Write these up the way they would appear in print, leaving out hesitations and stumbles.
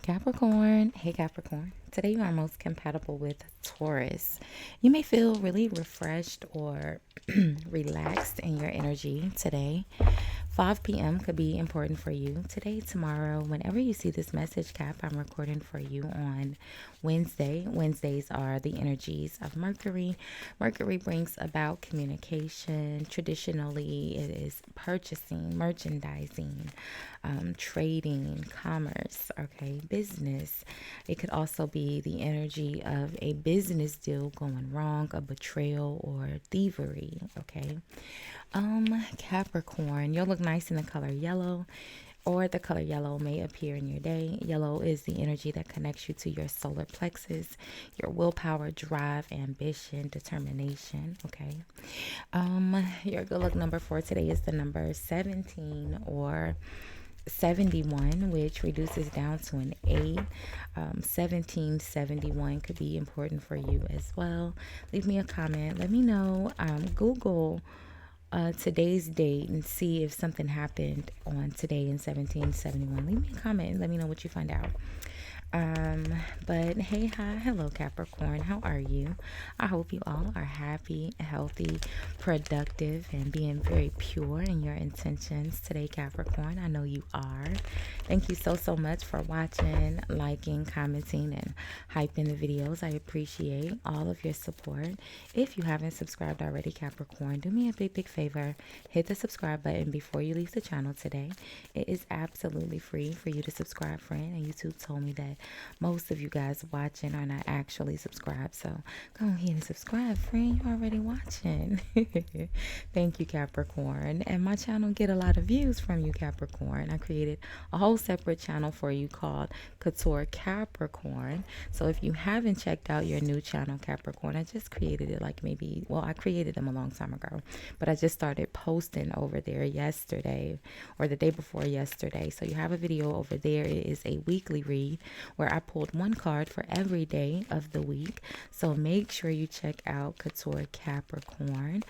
Capricorn. Hey Capricorn. Today you are most compatible with Taurus. You may feel really refreshed or relaxed in your energy today. 5 p.m. could be important for you today, tomorrow. Whenever you see this message, Cap, I'm recording for you on Wednesday. Wednesdays are the energies of Mercury. Mercury brings about communication. Traditionally, it is purchasing, merchandising, trading, commerce, okay, business. It could also be the energy of a business deal going wrong, a betrayal, or thievery, okay. Capricorn, you'll look nice in the color yellow, or the color yellow may appear in your day. Yellow is the energy that connects you to your solar plexus, your willpower, drive, ambition, determination. Okay. Your good luck number for today is the number 17 or 71, which reduces down to an 8. 1771 could be important for you as well. Leave me a comment. Let me know. Google today's date and see if something happened on today in 1771. Leave me a comment and let me know what you find out. Um, but hey, hi, hello, Capricorn. How are you? I hope you all are happy, healthy, productive, and being very pure in your intentions today, Capricorn. I know you are. Thank you so much for watching, liking, commenting, and hyping the videos. I appreciate all of your support. If you haven't subscribed already, Capricorn, do me a big favor. Hit the subscribe button before you leave the channel today. It is absolutely free for you to subscribe, friend. And YouTube told me that most of you guys watching are not actually subscribed, so go ahead and subscribe, friend. You're already watching. Thank you, Capricorn. And my channel get a lot of views from you, Capricorn. I created a whole separate channel for you called Couture Capricorn. So if you haven't checked out your new channel, Capricorn, I just created it I created them a long time ago, but I just started posting over there yesterday or the day before yesterday. So you have a video over there. It is a weekly read where I pulled one card for every day of the week. So make sure you check out Couture Capricorn.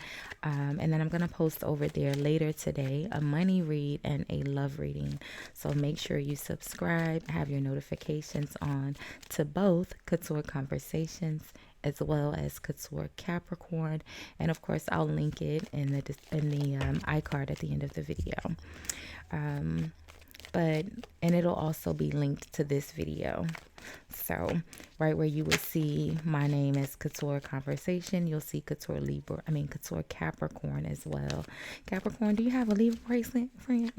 And then I'm going to post over there later today a money read and a love reading. So make sure you subscribe, have your notifications on to both Couture Conversations as well as Couture Capricorn. And of course, I'll link it in the iCard at the end of the video. And it'll also be linked to this video. So right where you would see my name as Couture Conversation, you'll see Couture Capricorn as well. Capricorn, do you have a Libra placement, friend?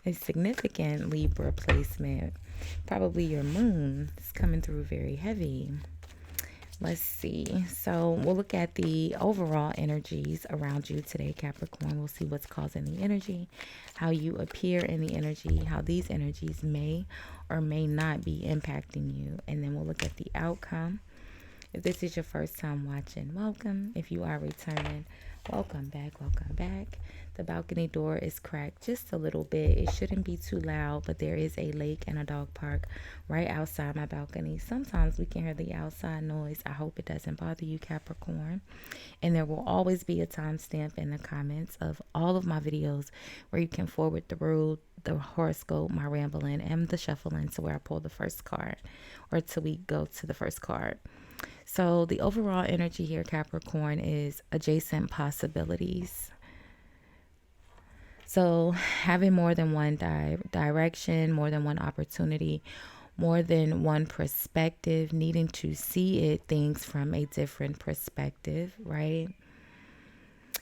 A significant Libra placement. Probably your moon is coming through very heavy. Let's see. So we'll look at the overall energies around you today, Capricorn. We'll see what's causing the energy, how you appear in the energy, how these energies may or may not be impacting you. And then we'll look at the outcome. If this is your first time watching, welcome. If you are returning, welcome back, welcome back. The balcony door is cracked just a little bit. It shouldn't be too loud, but there is a lake and a dog park right outside my balcony. Sometimes we can hear the outside noise. I hope it doesn't bother you, Capricorn. And there will always be a timestamp in the comments of all of my videos where you can forward through the horoscope, my rambling, and the shuffling to where I pull the first card or till we go to the first card. So the overall energy here, Capricorn, is adjacent possibilities. So having more than one direction, more than one opportunity, more than one perspective, needing to see things from a different perspective, right?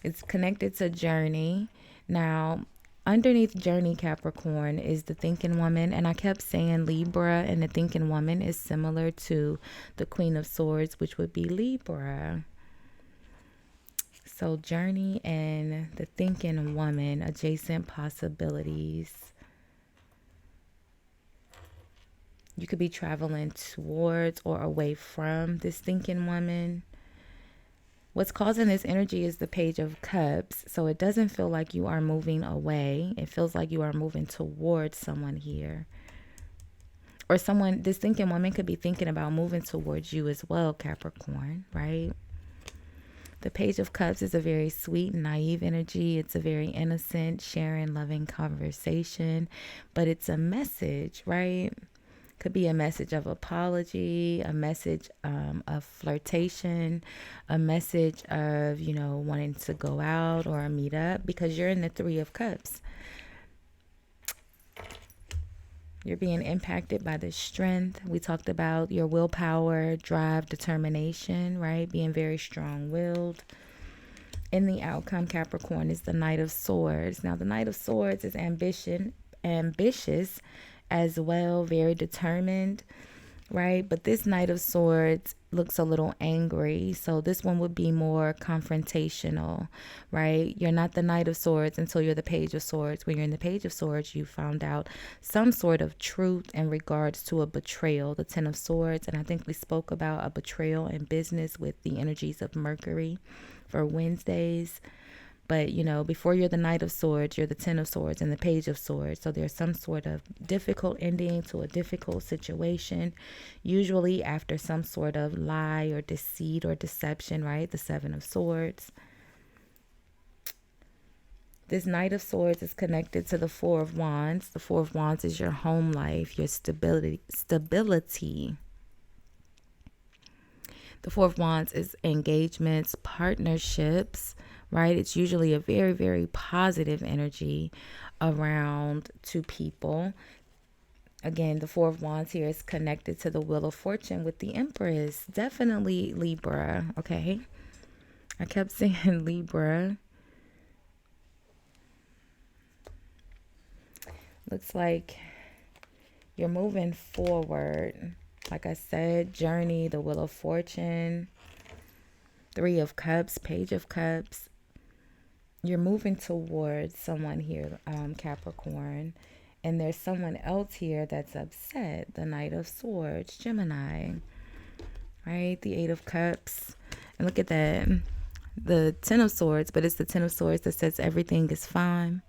It's connected to journey. Now, underneath journey, Capricorn, is the thinking woman. And I kept saying Libra, and the thinking woman is similar to the Queen of Swords, which would be Libra. So journey and the thinking woman, adjacent possibilities. You could be traveling towards or away from this thinking woman. What's causing this energy is the Page of Cups. So it doesn't feel like you are moving away. It feels like you are moving towards someone here. Or this thinking woman could be thinking about moving towards you as well, Capricorn, right? The Page of Cups is a very sweet, naive energy. It's a very innocent, sharing, loving conversation. But it's a message, right? Could be a message of apology, a message of flirtation, a message of, wanting to go out or meet up, because you're in the Three of Cups. You're being impacted by the strength. We talked about your willpower, drive, determination, right? Being very strong-willed. In the outcome, Capricorn, is the Knight of Swords. Now, the Knight of Swords is ambitious as well, very determined, right? But this Knight of Swords looks a little angry. So this one would be more confrontational, right? You're not the Knight of Swords until you're the Page of Swords. When you're in the Page of Swords, you found out some sort of truth in regards to a betrayal, the Ten of Swords. And I think we spoke about a betrayal in business with the energies of Mercury for Wednesdays. But, before you're the Knight of Swords, you're the Ten of Swords and the Page of Swords. So there's some sort of difficult ending to a difficult situation, usually after some sort of lie or deceit or deception, right? The Seven of Swords. This Knight of Swords is connected to the Four of Wands. The Four of Wands is your home life, your stability. The Four of Wands is engagements, partnerships, right? It's usually a very, very positive energy around two people. Again, the Four of Wands here is connected to the Wheel of Fortune with the Empress. Definitely Libra, okay? I kept saying Libra. Looks like you're moving forward. Like I said, journey, the Wheel of Fortune, Three of Cups, Page of Cups. You're moving towards someone here, Capricorn. And there's someone else here that's upset, the Knight of Swords, Gemini. Right? The Eight of Cups. And look at that. The Ten of Swords, but it's the Ten of Swords that says everything is fine.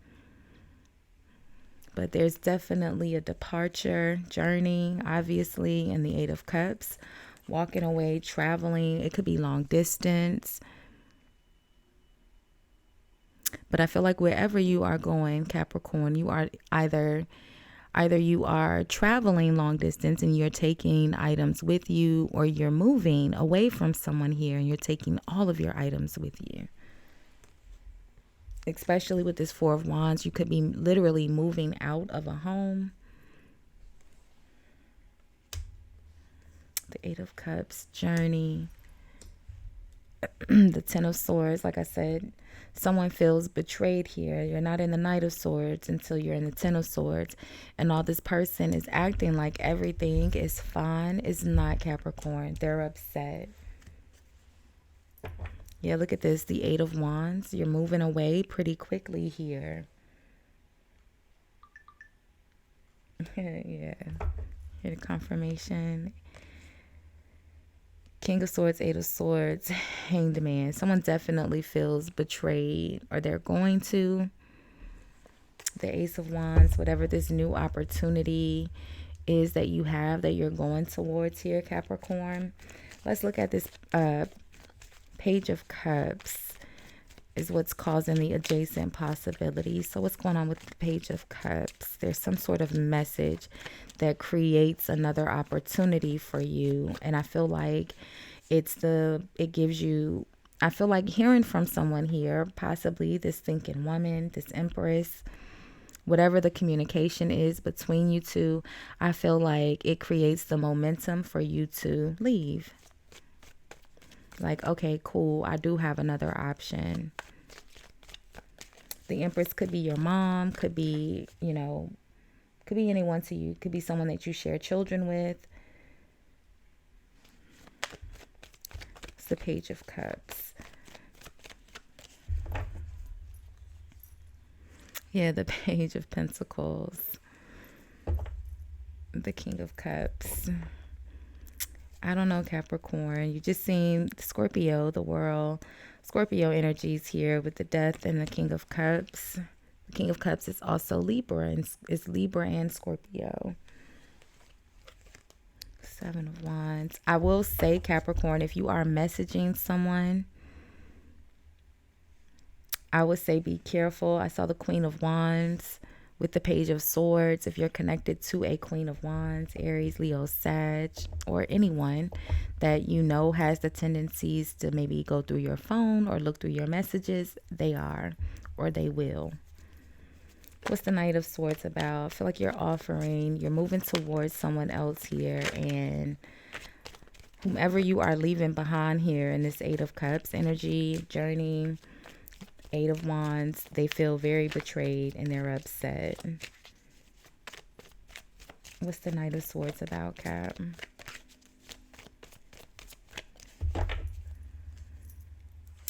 But there's definitely a departure, journey, obviously, in the Eight of Cups. Walking away, traveling. It could be long distance. But I feel like wherever you are going, Capricorn, you are either you are traveling long distance and you're taking items with you, or you're moving away from someone here and you're taking all of your items with you. Especially with this Four of Wands, you could be literally moving out of a home. The Eight of Cups, journey. The Ten of Swords, like I said, someone feels betrayed here. You're not in the Knight of Swords until you're in the Ten of Swords. And all this person is acting like everything is fine. It's not, Capricorn. They're upset. Yeah, look at this. The Eight of Wands. You're moving away pretty quickly here. Yeah. Here the confirmation. King of Swords, Eight of Swords, Hanged Man. Someone definitely feels betrayed, or they're going to. The Ace of Wands, whatever this new opportunity is that you have, that you're going towards here, Capricorn. Let's look at this Page of Cups is what's causing the adjacent possibilities. So what's going on with the Page of Cups? There's some sort of message that creates another opportunity for you. And I feel like it gives you, I feel like hearing from someone here, possibly this thinking woman, this Empress, whatever the communication is between you two, I feel like it creates the momentum for you to leave. Like, okay, cool, I do have another option. The Empress could be your mom, could be, could be anyone to you. Could be someone that you share children with. It's the Page of Cups. Yeah, the Page of Pentacles. The King of Cups. I don't know, Capricorn. You just seen Scorpio, the world. Scorpio energies here with the Death and the King of Cups. The King of Cups is also Libra, and it's Libra and Scorpio. Seven of Wands. I will say, Capricorn, if you are messaging someone, I would say be careful. I saw the Queen of Wands with the Page of Swords. If you're connected to a Queen of Wands, Aries, Leo, Sag, or anyone that you know has the tendencies to maybe go through your phone or look through your messages, they are, or they will. What's the Knight of Swords about? I feel like you're moving towards someone else here, and whomever you are leaving behind here in this Eight of Cups energy, journey, Eight of Wands, they feel very betrayed and they're upset. What's the Knight of Swords about, Cap?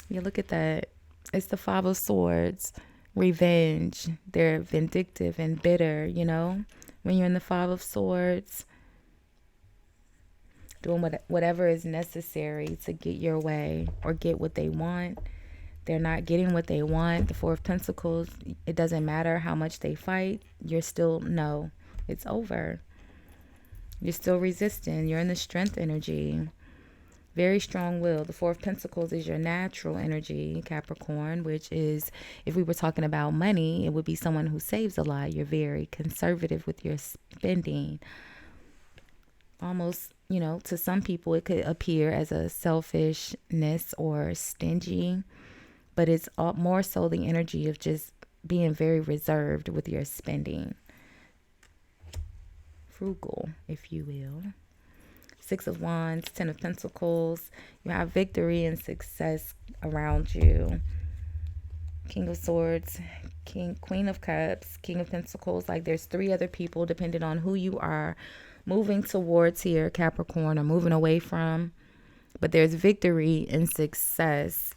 Yeah, look at that. It's the Five of Swords. Revenge. They're vindictive and bitter, you know? When you're in the Five of Swords, doing whatever is necessary to get your way or get what they want. They're not getting what they want. The Four of Pentacles, it doesn't matter how much they fight. You're still, no, it's over. You're still resisting. You're in the Strength energy. Very strong will. The Four of Pentacles is your natural energy, Capricorn, which is, if we were talking about money, it would be someone who saves a lot. You're very conservative with your spending. Almost, you know, to some people, it could appear as a selfishness or stingy, but it's more so the energy of just being very reserved with your spending. Frugal, if you will. Six of Wands, Ten of Pentacles. You have victory and success around you. King of Swords, Queen of Cups, King of Pentacles. Like there's three other people, depending on who you are moving towards here, Capricorn, or moving away from. But there's victory and success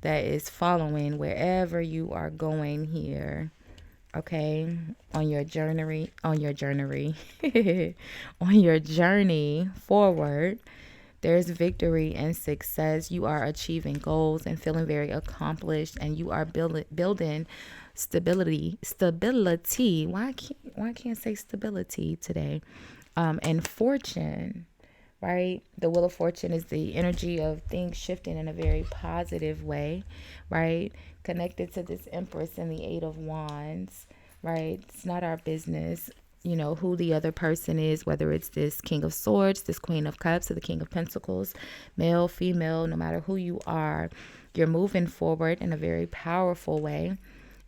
that is following wherever you are going here. Okay, on your journey on your journey forward, there's victory and success. You are achieving goals and feeling very accomplished, and you are building stability. Why can't I say stability today? And fortune, right? The Wheel of Fortune is the energy of things shifting in a very positive way, right? Connected to this Empress and the Eight of Wands, right? It's not our business, you know, who the other person is, whether it's this King of Swords, this Queen of Cups, or the King of Pentacles, male, female, no matter who you are, you're moving forward in a very powerful way.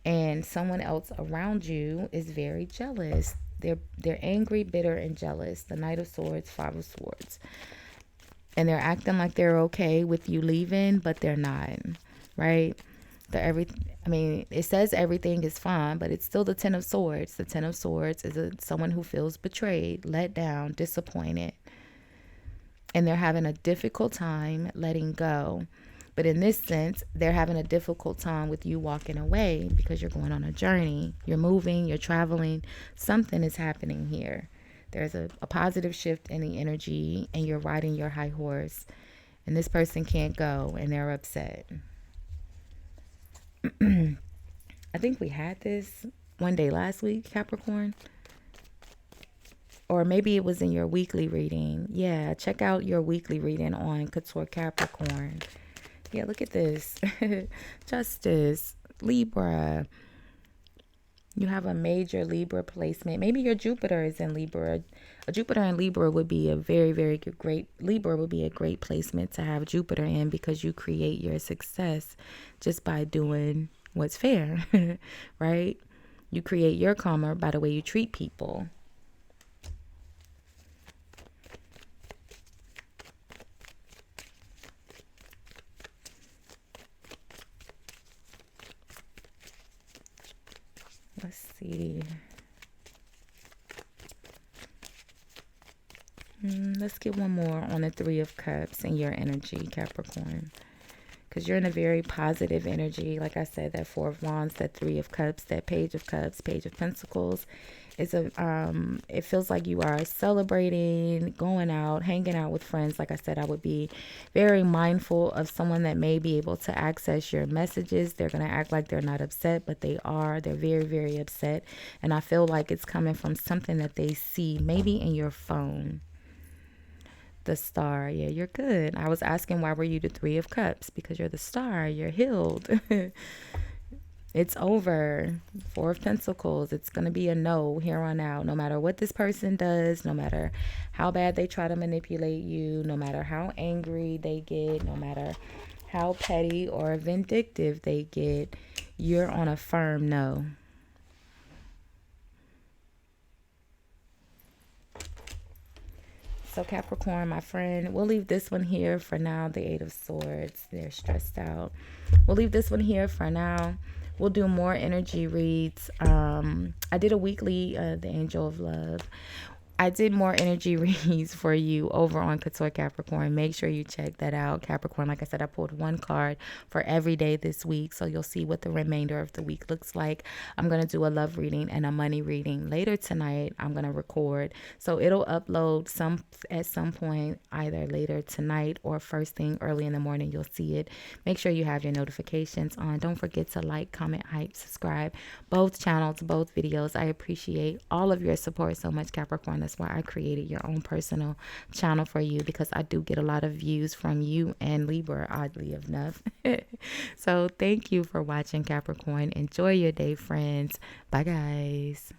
And someone else around you is very jealous. They're angry, bitter, and jealous. The Knight of Swords, Five of Swords. And they're acting like they're okay with you leaving, but they're not, right? It says everything is fine, but it's still the Ten of Swords. The Ten of Swords is someone who feels betrayed, let down, disappointed. And they're having a difficult time letting go. But in this sense, they're having a difficult time with you walking away because you're going on a journey. You're moving, you're traveling. Something is happening here. There's a positive shift in the energy, and you're riding your high horse. And this person can't go, and they're upset. I think we had this one day last week, Capricorn. Or maybe it was in your weekly reading. Yeah, check out your weekly reading on Couture Capricorn. Yeah, look at this. Justice, Libra. You have a major Libra placement. Maybe your Jupiter is in Libra. A Jupiter in Libra would be a very, very great. Libra would be a great placement to have Jupiter in, because you create your success just by doing what's fair, right? You create your karma by the way you treat people. Let's see. Let's get one more on the Three of Cups and your energy, Capricorn. Because you're in a very positive energy. Like I said, that Four of Wands, that Three of Cups, that Page of Cups, Page of Pentacles. It feels like you are celebrating, going out, hanging out with friends. Like I said, I would be very mindful of someone that may be able to access your messages. They're going to act like they're not upset, but they are. They're very, very upset. And I feel like it's coming from something that they see, maybe in your phone. The Star. Yeah, you're good. I was asking, why were you the Three of Cups? Because you're the Star. You're healed. It's over. Four of Pentacles. It's going to be a no here on out. No matter what this person does, no matter how bad they try to manipulate you, no matter how angry they get, no matter how petty or vindictive they get, you're on a firm no. So Capricorn, my friend, we'll leave this one here for now. The Eight of Swords, they're stressed out. We'll leave this one here for now. We'll do more energy reads. I did a weekly, the Angel of Love. I did more energy reads for you over on Couture Capricorn. Make sure you check that out. Capricorn, like I said, I pulled one card for every day this week. So you'll see what the remainder of the week looks like. I'm going to do a love reading and a money reading later tonight. I'm going to record. So it'll upload at some point, either later tonight or first thing early in the morning. You'll see it. Make sure you have your notifications on. Don't forget to like, comment, hype, subscribe. Both channels, both videos. I appreciate all of your support so much, Capricorn. That's why I created your own personal channel for you, because I do get a lot of views from you and Libra, oddly enough. So thank you for watching, Capricorn. Enjoy your day, friends. Bye, guys.